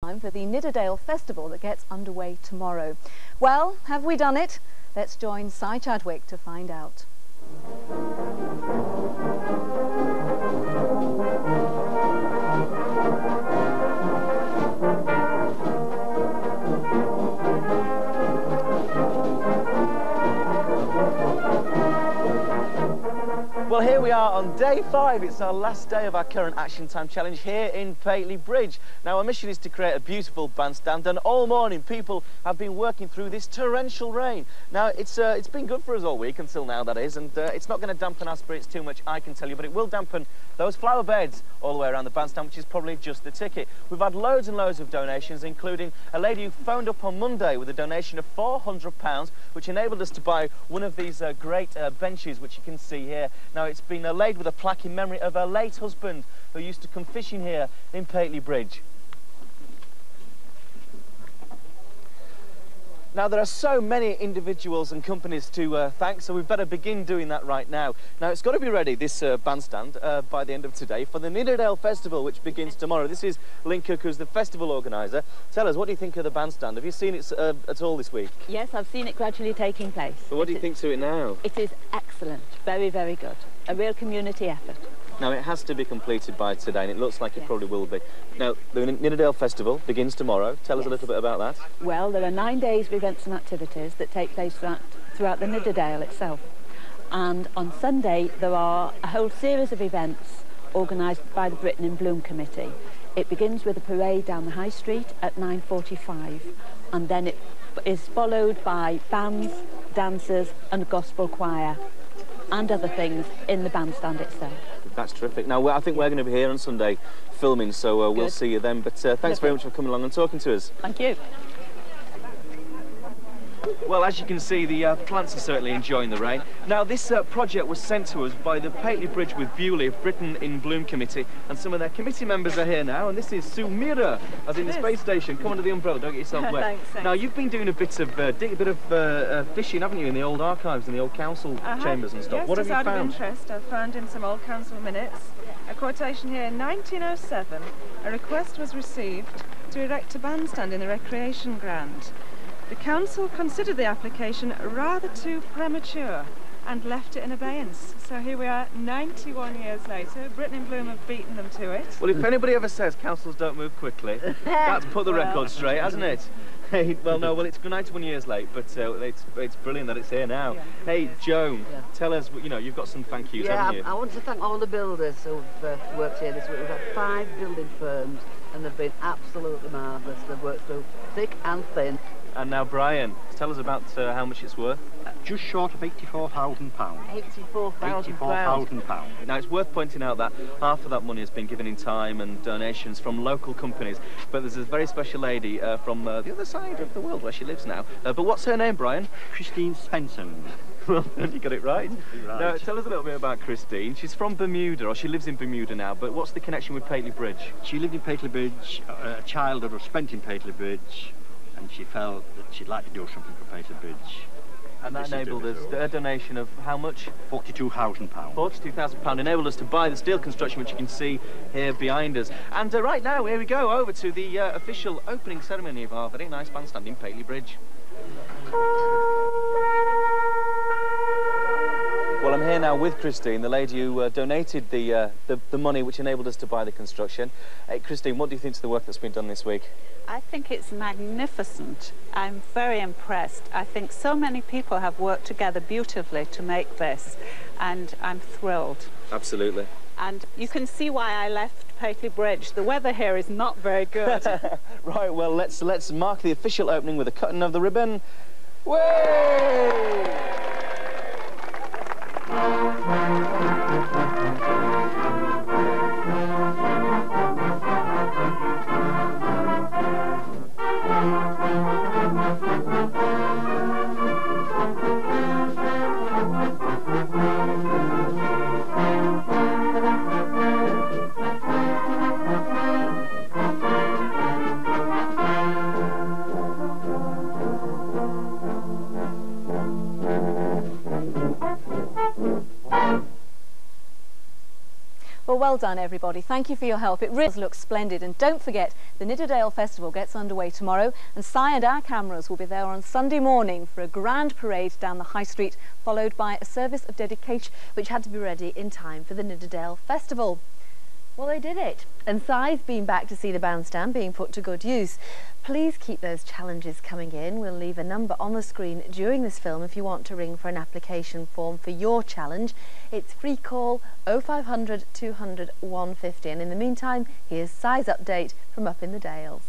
time for the Nidderdale Festival that gets underway tomorrow. Well, have we done it? Let's join Si Chadwick to find out. Well, here we are on day 5. It's our last day of our current Action Time Challenge here in Pateley Bridge. Now, our mission is to create a beautiful bandstand, and all morning people have been working through this torrential rain. Now, it's been good for us all week, until now that is, and it's not going to dampen our spirits too much, I can tell you, but it will dampen those flower beds all the way around the bandstand, which is probably just the ticket. We've had loads and loads of donations, including a lady who phoned up on Monday with a donation of £400, which enabled us to buy one of these great benches, which you can see here. Now, it's been laid with a plaque in memory of her late husband, who used to come fishing here in Pateley Bridge. Now, there are so many individuals and companies to thank, so we've better begin doing that right now. Now, it's got to be ready, this bandstand, by the end of today for the Nidderdale Festival, which begins tomorrow. This is Lynn Cook, who's the festival organiser. Tell us, what do you think of the bandstand? Have you seen it at all this week? Yes, I've seen it gradually taking place. But what do you think to it now? It is excellent. Very, very good. A real community effort. Now, it has to be completed by today, and it looks like it probably will be. Now, the Nidderdale Festival begins tomorrow. Tell us a little bit about that. Well, there are 9 days of events and activities that take place throughout the Nidderdale itself. And on Sunday, there are a whole series of events organised by the Britain in Bloom Committee. It begins with a parade down the High Street at 9:45, and then it is followed by bands, dancers and gospel choir, and other things in the bandstand itself. That's terrific. Now, I think we're going to be here on Sunday filming, so we'll see you then. But thanks very much for coming along and talking to us. Thank you. Well, as you can see, the plants are certainly enjoying the rain. Now, this project was sent to us by the Pateley Bridge with Bewley, Britain in Bloom Committee, and some of their committee members are here now, and this is Sue Mira, as in the space station. Come under the umbrella, don't get yourself wet. Thanks. Now, you've been doing a bit of fishing, haven't you, in the old archives and the old council chambers and stuff. Yes, what have you found? Out of interest, I've found in some old council minutes a quotation here. In 1907, a request was received to erect a bandstand in the recreation ground. The council considered the application rather too premature and left it in abeyance. So here we are 91 years later. Britain in Bloom have beaten them to it. Well, if anybody ever says councils don't move quickly, that's put the record straight, hasn't it? Hey, well, it's 91 years late, but it's brilliant that it's here now. Yeah. Hey, Joan, tell us, you know, you've got some thank yous, haven't you? I want to thank all the builders who've worked here this week. We've had 5 building firms, and they've been absolutely marvellous. They've worked through thick and thin. And now, Brian, tell us about how much it's worth. Just short of £84,000. £84,000. Now, it's worth pointing out that half of that money has been given in time and donations from local companies, but there's a very special lady from the other side of the world where she lives now. But what's her name, Brian? Christine Spencer. Well, you got it right. Now, tell us a little bit about Christine. She's from Bermuda, or she lives in Bermuda now, but what's the connection with Pateley Bridge? She lived in Pateley Bridge, a childhood was spent in Pateley Bridge, and she felt that she'd like to do something for Pateley Bridge. And that enabled us a donation of how much? £42,000. £42,000 enabled us to buy the steel construction, which you can see here behind us. And right now, here we go, over to the official opening ceremony of our very nice bandstand in Pateley Bridge. Well, I'm here now with Christine, the lady who donated the money which enabled us to buy the construction. Hey, Christine, what do you think to the work that's been done this week? I think it's magnificent. I'm very impressed. I think so many people have worked together beautifully to make this, and I'm thrilled. Absolutely. And you can see why I left Pateley Bridge. The weather here is not very good. Right, well, let's mark the official opening with a cutting of the ribbon. Way! well done everybody. Thank you for your help. It really looks splendid. And don't forget, the Nidderdale Festival gets underway tomorrow, and Si and our cameras will be there on Sunday morning for a grand parade down the High Street, followed by a service of dedication which had to be ready in time for the Nidderdale Festival. Well, they did it, and Si's been back to see the bandstand being put to good use. Please keep those challenges coming in. We'll leave a number on the screen during this film if you want to ring for an application form for your challenge. It's free call 0500 200 150, and in the meantime, here's Si's update from up in the Dales.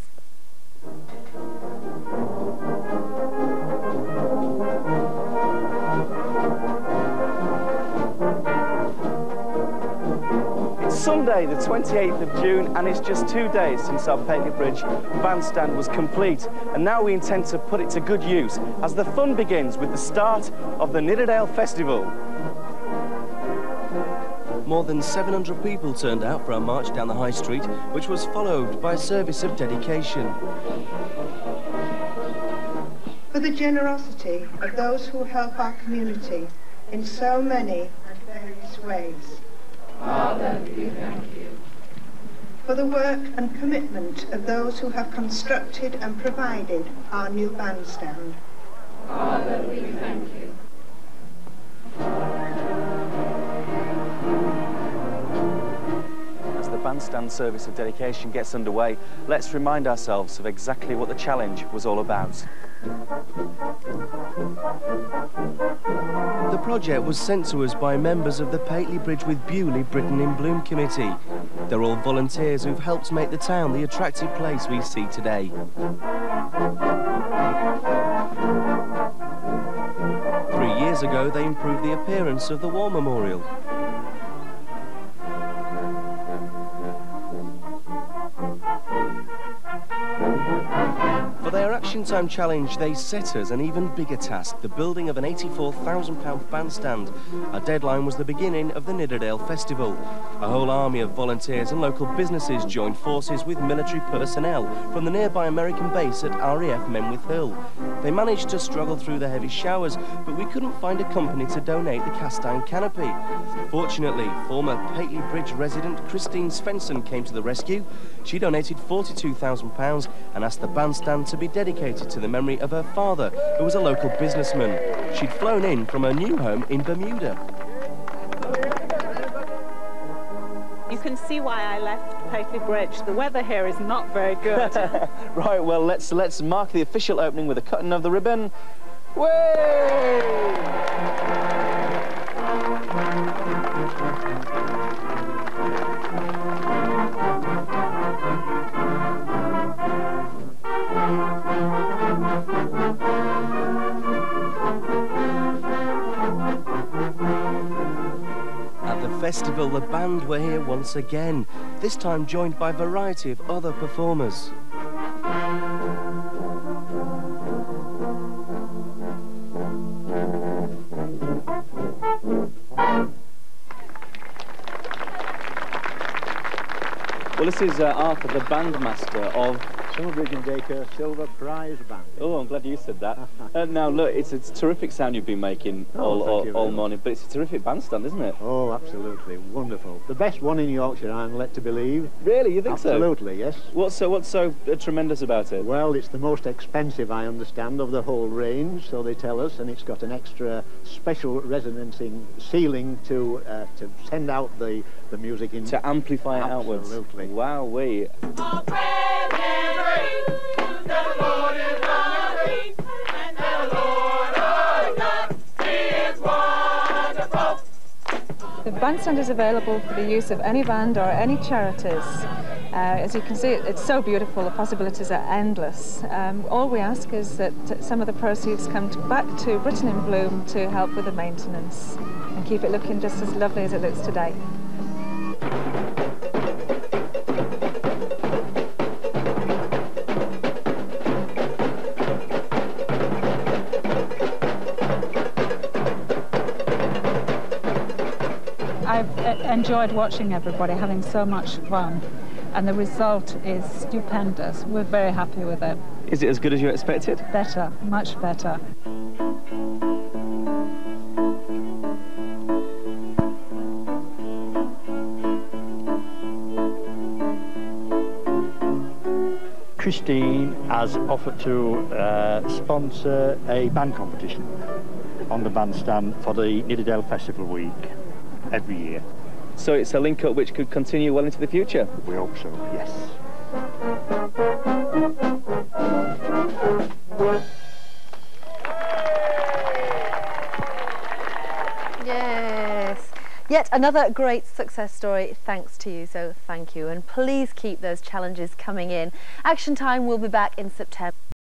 Sunday the 28th of June, and it's just 2 days since our Pateley Bridge bandstand was complete, and now we intend to put it to good use as the fun begins with the start of the Nidderdale Festival. More than 700 people turned out for our march down the High Street, which was followed by a service of dedication. For the generosity of those who help our community in so many and various ways. Father, we thank you. For the work and commitment of those who have constructed and provided our new bandstand. Father, we thank you. As the bandstand service of dedication gets underway, let's remind ourselves of exactly what the challenge was all about. The project was sent to us by members of the Pateley Bridge with Bewley Britain in Bloom committee. They're all volunteers who've helped make the town the attractive place we see today. 3 years ago, they improved the appearance of the War Memorial. For their Action Time challenge, they set us an even bigger task, the building of an £84,000 bandstand. Our deadline was the beginning of the Nidderdale Festival. A whole army of volunteers and local businesses joined forces with military personnel from the nearby American base at RAF Menwith Hill. They managed to struggle through the heavy showers, but we couldn't find a company to donate the cast iron canopy. Fortunately, former Pateley Bridge resident Christine Svensson came to the rescue. She donated £42,000 and asked the bandstand to be dedicated to the memory of her father, who was a local businessman. She'd flown in from her new home in Bermuda. You can see why I left Pateley Bridge. The weather here is not very good. Right, well, let's mark the official opening with a cutting of the ribbon. Way! At the festival, the band were here once again, this time joined by a variety of other performers. Well, this is Arthur, the bandmaster of Bridge and Dacre Silver Prize Band. Oh, I'm glad you said that. Now, look, it's a terrific sound you've been making all morning, but it's a terrific bandstand, isn't it? Oh, absolutely. Wonderful. The best one in Yorkshire, I'm led to believe. Really? You think so? Absolutely, yes. What's so tremendous about it? Well, it's the most expensive, I understand, of the whole range, so they tell us, and it's got an extra special resonancing ceiling to send out the music in. To amplify it outwards. Absolutely. Wow-wee. The bandstand is available for the use of any band or any charities. As you can see, it's so beautiful, the possibilities are endless. All we ask is that some of the proceeds come back to Britain in Bloom to help with the maintenance and keep it looking just as lovely as it looks today. I've enjoyed watching everybody having so much fun, and the result is stupendous. We're very happy with it. Is it as good as you expected? Better, much better. Christine has offered to sponsor a band competition on the bandstand for the Nidderdale Festival Week every year. So it's a link-up which could continue well into the future? We hope so, yes. Yes. Yet another great success story thanks to you, so thank you. And please keep those challenges coming in. Action Time will be back in September.